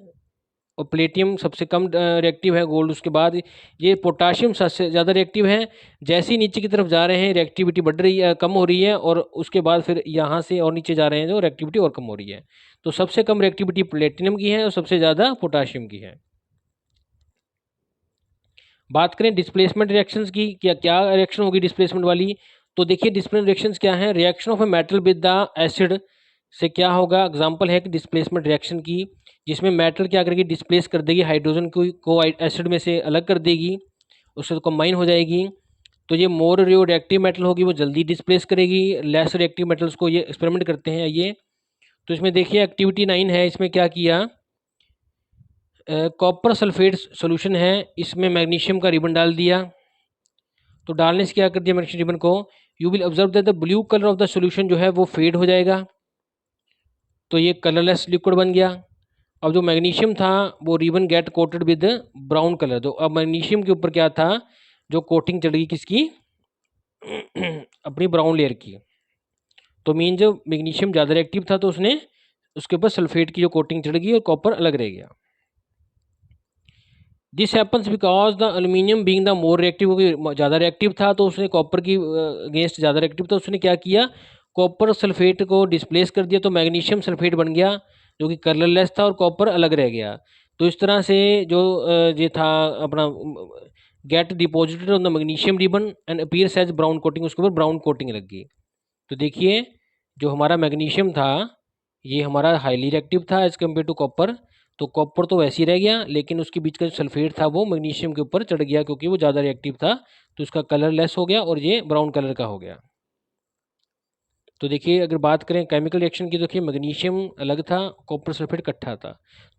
और प्लेटियम सबसे कम रिएक्टिव है, गोल्ड उसके बाद, ये पोटाशियम सबसे ज़्यादा रिएक्टिव है। जैसे ही नीचे की तरफ जा रहे हैं रिएक्टिविटी बढ़ रही है, कम हो रही है, और उसके बाद फिर यहाँ से और नीचे जा रहे हैं जो रिएक्टिविटी और कम हो रही है। तो सबसे कम रिएक्टिविटी प्लेटिनम की है और सबसे ज़्यादा पोटाशियम की है। बात करें डिस्प्लेसमेंट रिएक्शंस की, क्या क्या रिएक्शन होगी डिस्प्लेसमेंट वाली। तो देखिए डिस्प्लेसमेंट रिएक्शंस क्या है, reaction of a metal with the acid से क्या होगा, एग्जांपल है कि डिस्प्लेसमेंट रिएक्शन की, जिसमें मेटल क्या करेगी, डिस्प्लेस कर देगी हाइड्रोजन को एसिड में से अलग कर देगी, उससे कंबाइन हो जाएगी। तो ये मोर जो रिएक्टिव मेटल होगी वो जल्दी डिस्प्लेस करेगी लेस रिएक्टिव मेटल्स को। ये एक्सपेरिमेंट करते हैं ये। तो इसमें देखिए एक्टिविटी 9 है, इसमें क्या किया, कॉपर सल्फेट सोल्यूशन है, इसमें मैग्नीशियम का रिबन डाल दिया। तो डालने से क्या कर दिया मैग्नीशियम रिबन को, you will observe that the blue colour of the solution जो है वो फेड हो जाएगा, तो ये कलरलेस लिक्विड बन गया। अब जो मैग्नीशियम था वो ribbon get coated with brown colour. तो अब मैग्नीशियम के ऊपर क्या था, जो कोटिंग चढ़ गई किसकी अपनी ब्राउन लेयर की। तो मीन जब मैग्नीशियम ज़्यादा रिएक्टिव था तो उसने उसके ऊपर सल्फेट की जो कोटिंग चढ़ गई और कॉपर अलग रह गया। This happens because the aluminium being the more reactive, क्योंकि ज़्यादा रिएक्टिव था तो उसने कॉपर की अगेंस्ट ज़्यादा रिएक्टिव था, उसने क्या किया, कॉपर सल्फेट को डिस्प्लेस कर दिया, तो मैग्नीशियम सल्फेट बन गया जो कि कलरलेस था और कॉपर अलग रह गया। तो इस तरह से जो ये था अपना get deposited on the magnesium ribbon and appears as brown coating, उसके ऊपर ब्राउन कोटिंग लग गई। तो देखिए जो हमारा मैग्नीशियम था ये हमारा हाईली रिएक्टिव था एज कम्पेयर टू कॉपर। तो कॉपर तो वैसे ही रह गया, लेकिन उसके बीच का जो सल्फेट था वो मैग्नीशियम के ऊपर चढ़ गया क्योंकि वो ज़्यादा रिएक्टिव था, तो उसका कलर लेस हो गया और ये ब्राउन कलर का हो गया। तो देखिए अगर बात करें केमिकल रिएक्शन की, देखिए मैग्नीशियम अलग था, कॉपर सल्फेट इकट्ठा था।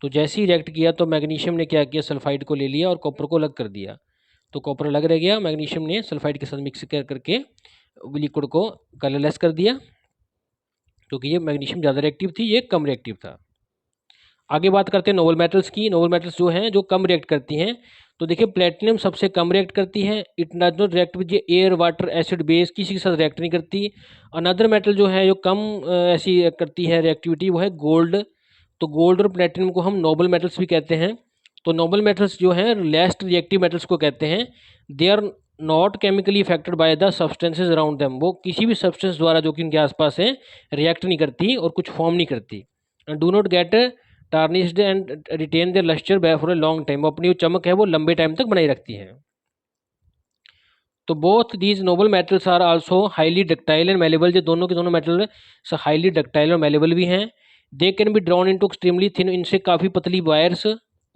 तो जैसे ही रिएक्ट किया तो मैग्नीशियम ने क्या किया, सल्फाइड को ले लिया और कॉपर को अलग कर दिया। तो कॉपर अलग रह गया, मैग्नीशियम ने सल्फाइड के साथ मिक्स करके लिक्विड को कलरलेस कर दिया, क्योंकि ये मैग्नीशियम ज़्यादा रिएक्टिव थी, ये कम रिएक्टिव था। आगे बात करते हैं नोबल मेटल्स की। नोबल मेटल्स जो हैं जो कम रिएक्ट करती हैं, तो देखिए प्लेटिनम सबसे कम रिएक्ट करती है। It does not react with air, water, acid, base, किसी के साथ रिएक्ट नहीं करती। अनदर मेटल जो है जो कम ऐसी करती है रिएक्टिविटी, वो है गोल्ड। तो गोल्ड और प्लेटिनम को हम नोबल मेटल्स भी कहते हैं। तो नोबल मेटल्स जो हैं लेस्ट रिएक्टिव मेटल्स को कहते हैं। They are not chemically affected by the substances around them, वो किसी भी सब्सटेंस द्वारा जो कि उनके आसपास है रिएक्ट नहीं करती और कुछ फॉर्म नहीं करती। Do not get tarnished and retain their lustre for a long time, वो अपनी जो चमक है वो लंबे टाइम तक बनाई रखती है। तो both these noble metals are also highly ductile and malleable, जो दोनों के दोनों मेटल हाईली डक्टाइल और मेलेबल भी हैं। They can be drawn into extremely thin, इनसे काफ़ी पतली वायर्स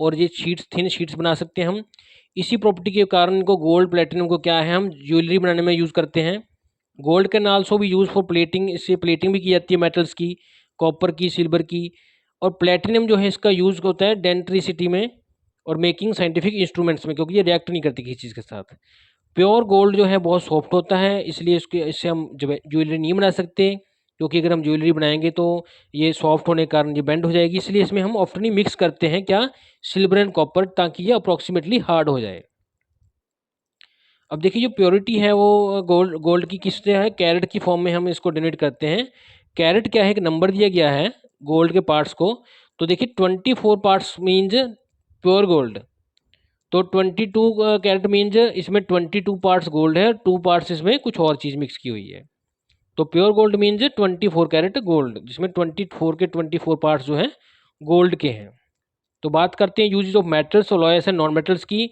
और ये शीट्स, थिन शीट्स बना सकते हैं हम। इसी प्रॉपर्टी के कारण इनको गोल्ड प्लेटिनम को क्या है हम ज्वेलरी बनाने में यूज़ करते हैं। गोल्ड कैन आल्सो भी यूज़ फॉर प्लेटिंग, इससे प्लेटिंग भी की जाती है मेटल्स की, कॉपर की, सिल्वर की। और प्लेटिनम जो है इसका यूज़ होता है डेंट्रिसिटी में और मेकिंग साइंटिफिक इंस्ट्रूमेंट्स में, क्योंकि ये रिएक्ट नहीं करती किसी चीज़ के साथ। प्योर गोल्ड जो है बहुत सॉफ्ट होता है, इसलिए इससे हम ज्वेलरी नहीं बना सकते, क्योंकि अगर हम ज्वेलरी बनाएंगे तो ये सॉफ्ट होने के कारण ये बेंड हो जाएगी। इसलिए इसमें हम ऑफ्टन ही मिक्स करते हैं क्या, सिल्वर एंड कॉपर, ताकि ये अप्रोक्सीमेटली हार्ड हो जाए। अब देखिए जो प्योरिटी है वो गोल्ड गोल्ड की किससे है, कैरेट की फॉर्म में हम इसको डिनोट करते हैं। कैरेट क्या है, एक नंबर दिया गया है गोल्ड के पार्ट्स को। तो देखिए 24 पार्ट्स मीन्स प्योर गोल्ड। तो 22 कैरेट मीन्स इसमें 22 पार्ट्स गोल्ड है, 2 पार्ट्स इसमें कुछ और चीज़ मिक्स की हुई है। तो pure gold means 24 carat gold, जिसमें 24 के 24 पार्ट्स जो हैं गोल्ड के हैं। तो बात करते हैं uses of metals, alloys and non metals की।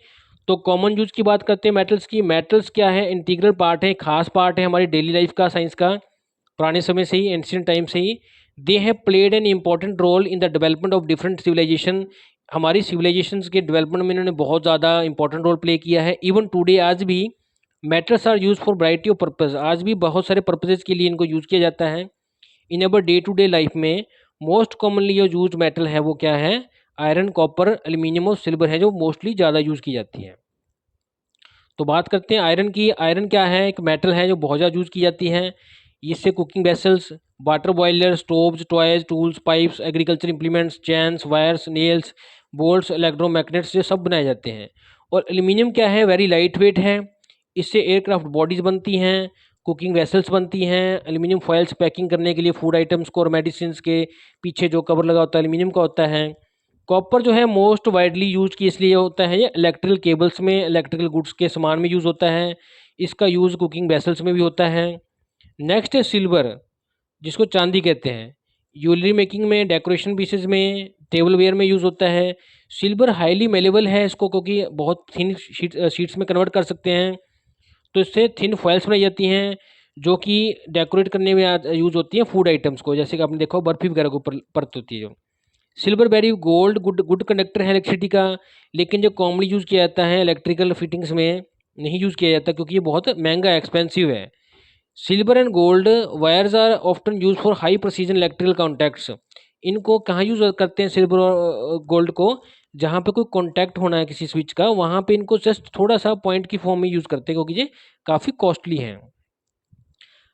तो कॉमन यूज की बात करते हैं मेटल्स की। मेटल्स क्या है, इंटीग्रल पार्ट है, खास पार्ट है हमारी डेली लाइफ का, साइंस का, पुराने समय से ही, एंशियंट टाइम से ही। They have played an important role in the development of different civilization, हमारी सिविलाइजेशंस के डेवलपमेंट में इन्होंने बहुत ज़्यादा इंपॉर्टेंट रोल प्ले किया है। इवन टुडे आज भी metals are use for variety of purpose, आज भी बहुत सारे पर्पजेज के लिए इनको यूज़ किया जाता है। In our day to day life में मोस्ट कॉमनली जो यूज मेटल है वो क्या है, आयरन, कॉपर, एल्यूमिनियम और सिल्वर है, जो मोस्टली ज़्यादा यूज़ की जाती है। तो बात करते हैं आयरन की। आयरन क्या है, एक मेटल है जो बहुत ज़्यादा यूज़ की जाती है। इससे cooking vessels, water boiler, stoves, toys, tools, pipes, agriculture implements, chains, wires, nails, bolts, electromagnets, ये सब बनाए जाते हैं। और एल्यूमिनियम क्या है, वेरी लाइट वेट है, इससे एयरक्राफ्ट बॉडीज बनती हैं, कुकिंग वेसल्स बनती हैं, एल्यूमिनियम फॉइल्स पैकिंग करने के लिए फूड आइटम्स को और मेडिसिन के पीछे जो कवर लगा होता है एल्यूमिनियम का होता है। कॉपर जो है मोस्ट वाइडली यूज की इसलिए होता है, ये इलेक्ट्रिकल केबल्स में, इलेक्ट्रिकल गुड्स के सामान में यूज़ होता है। इसका यूज़ कुकिंग वेसल्स में भी होता है। नेक्स्ट है सिल्वर, जिसको चांदी कहते हैं, ज्वेलरी मेकिंग में, डेकोरेशन पीसेज में, टेबल वेयर में यूज़ होता है। सिल्वर हाईली मेलेबल है, इसको क्योंकि बहुत थिन शीट्स में कन्वर्ट कर सकते हैं, तो इससे थिन फॉइल्स बनाई जाती हैं जो कि डेकोरेट करने में यूज़ होती हैं फूड आइटम्स को, जैसे कि आपने देखा हो बर्फी वगैरह के ऊपर परत होती है जो। Silver very gold good good conductor है इलेक्ट्रिसिटी का, लेकिन जो कॉमनली यूज़ किया जाता है इलेक्ट्रिकल फिटिंग्स में नहीं यूज़ किया जाता, क्योंकि ये बहुत महंगा एक्सपेंसिव है। Silver and gold wires are often use for high precision electrical contacts, इनको कहाँ यूज़ करते हैं सिल्वर और गोल्ड को, जहाँ पे कोई कॉन्टैक्ट होना है किसी स्विच का, वहाँ पे इनको जस्ट थोड़ा सा पॉइंट की फॉर्म में यूज़ करते हैं, क्योंकि ये काफ़ी कॉस्टली हैं।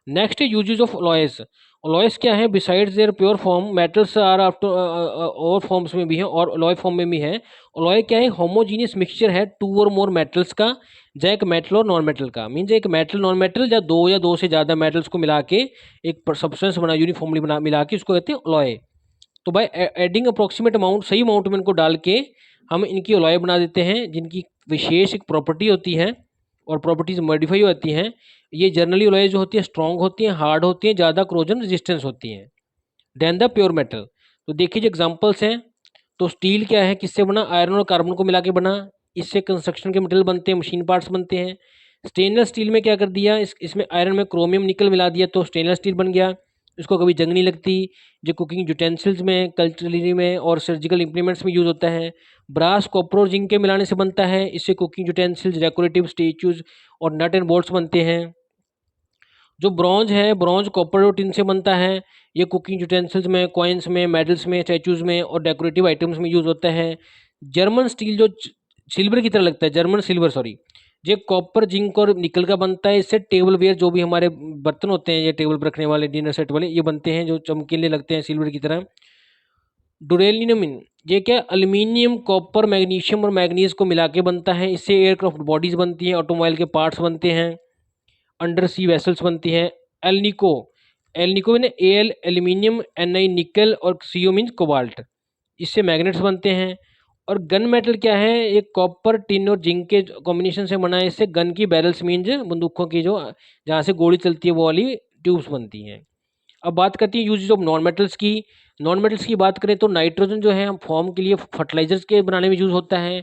नेक्स्ट है यूजेज ऑफ अलॉयस। अलॉयस क्या है, besides their pure form metals are after और फॉर्म्स में भी है और अलॉय फॉर्म में भी है। अलॉय क्या है, होमोजीनियस मिक्सचर है टू और मोर मेटल्स का, या एक मेटल और नॉन मेटल का, मीन्स एक मेटल नॉन मेटल या दो से ज़्यादा मेटल्स को मिला के एक सब्सटेंस बना, यूनिफॉर्मली बना मिला के उसको कहते हैं अलॉय। तो बाय एडिंग अप्रोक्सीमेट अमाउंट, सही अमाउंट में इनको डाल के हम इनकी अलॉय बना देते हैं, जिनकी विशेष एक प्रॉपर्टी होती है और प्रॉपर्टीज मॉडिफाई होती हैं। ये जनरली अलॉय जो होती है स्ट्रॉन्ग होती हैं, हार्ड होती हैं, ज़्यादा क्रोजन रेजिस्टेंस होती हैं देन द प्योर मेटल। तो देखिए जो एग्जांपल्स हैं, तो स्टील क्या है, किससे बना, आयरन और कार्बन को मिला के बना, इससे कंस्ट्रक्शन के मटेरियल बनते हैं, मशीन पार्ट्स बनते हैं। स्टेनलेस स्टील में क्या कर दिया, इसमें आयरन में क्रोमियम निकल मिला दिया तो स्टेनलेस स्टील बन गया, इसको कभी जंग नहीं लगती। जो कुकिंग यूटेंसिल्स में, कल्चरली में और सर्जिकल इंप्लीमेंट्स में यूज़ होता है। ब्रास, कॉपर और जिंक के मिलाने से बनता है, इससे कुकिंग यूटेंसिल्स, डेकोरेटिव स्टेचूज और नट एंड बोल्ट्स बनते हैं। जो ब्रॉन्ज है, ब्रॉन्ज कॉपर और टिन से बनता है, ये कुकिंग यूटेंसिल्स में, कॉइन्स में, मेडल्स में, स्टैचूज में और डेकोरेटिव आइटम्स में यूज़ होता है। जर्मन स्टील जो सिल्वर की तरह लगता है, जर्मन सिल्वर सॉरी, ये कॉपर, जिंक और निकल का बनता है। इससे टेबल वेयर, जो भी हमारे बर्तन होते हैं ये टेबल पर रखने वाले, डिनर सेट वाले, ये बनते हैं जो चमकीले लगते हैं सिल्वर की तरह। डुरेलिनम, ये क्या, एल्यूमिनियम, कॉपर, मैग्नीशियम और मैग्नीज को मिला के बनता है, इससे एयरक्राफ्ट बॉडीज बनती हैं, ऑटोमोबाइल के पार्ट्स बनते हैं, अंडर सी वेसल्स बनती हैं। एलनिको, एलनिको में एल एल्यूमिनियम, एन आई निकल और सीओ मीन्स कोबाल्ट, इससे मैग्नेट्स बनते हैं। और गन मेटल क्या है, एक कॉपर टिन और जिंक के कॉम्बिनेशन से बना है। इससे गन की बैरल्स मीन्स बंदूकों की जो जहाँ से गोली चलती है वो वाली ट्यूब्स बनती हैं। अब बात करती है यूजेज ऑफ नॉन मेटल्स की। नॉन मेटल्स की बात करें तो नाइट्रोजन जो है हम फॉर्म के लिए फर्टिलाइजर्स के बनाने में यूज होता है।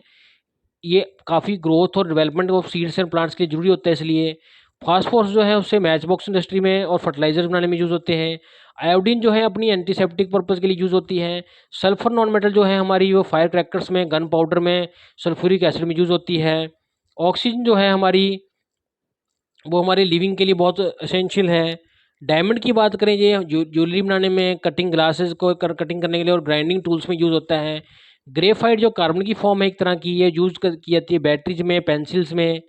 ये काफ़ी ग्रोथ और development of seeds and plants के लिए जरूरी होता है इसलिए। फास्फोरस जो है उससे मैच बॉक्स इंडस्ट्री में और फर्टिलाइजर बनाने में यूज होते हैं। आयोडीन जो है अपनी एंटीसेप्टिक पर्पज के लिए यूज होती है। सल्फर नॉन मेटल जो है हमारी वो फायर क्रैकर्स में, गन पाउडर में सल्फ्यूरिक एसिड में यूज होती है। ऑक्सीजन जो है हमारी वो हमारे लिविंग के लिए बहुत असेंशियल है। डायमंड की बात करें, ये ज्वेलरी बनाने में, कटिंग ग्लासेस को कटिंग करने के लिए और ग्राइंडिंग टूल्स में यूज होता है। ग्रेफाइट जो कार्बन की फॉर्म है एक तरह की, ये की जाती है बैटरीज में, पेंसिल्स में।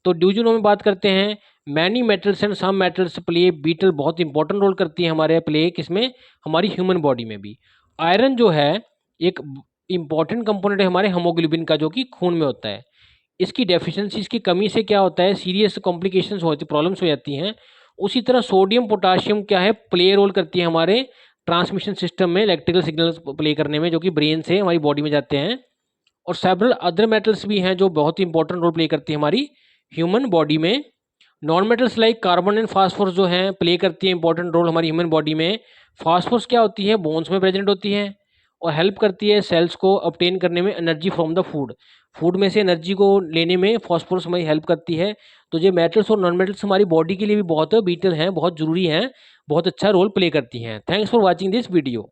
तो ड्यूजनों में बात करते हैं, many metals and some metals play vital बहुत इंपॉर्टेंट रोल करती है हमारे प्ले किसमें, हमारी ह्यूमन बॉडी में भी। आयरन जो है एक इंपॉर्टेंट कंपोनेंट है हमारे हीमोग्लोबिन का, जो कि खून में होता है। इसकी डेफिशिएंसी, इसकी कमी से क्या होता है, सीरियस कॉम्प्लिकेशंस होती, प्रॉब्लम्स हो जाती हैं। उसी तरह सोडियम पोटाशियम क्या है, प्ले रोल करती है हमारे ट्रांसमिशन सिस्टम में, इलेक्ट्रिकल सिग्नल्स प्ले करने में, जो कि ब्रेन से हमारी बॉडी में जाते हैं। और सेवरल अदर मेटल्स भी हैं जो बहुत ही इंपॉर्टेंट रोल प्ले करती है हमारी ह्यूमन बॉडी में। Non metals like carbon and phosphorus जो हैं प्ले करती है इंपॉर्टेंट रोल हमारी ह्यूमन बॉडी में। फास्फोरस क्या होती है, बोन्स में प्रेजेंट होती है और हेल्प करती है सेल्स को ऑब्टेन करने में energy from the food. Food में से एनर्जी को लेने में फास्फोरस हमारी हेल्प करती है। तो ये मेटल्स और नॉन मेटल्स हमारी बॉडी के लिए भी बहुत बीटल हैं, बहुत जरूरी हैं, बहुत अच्छा रोल प्ले करती हैं। Thanks for watching this video.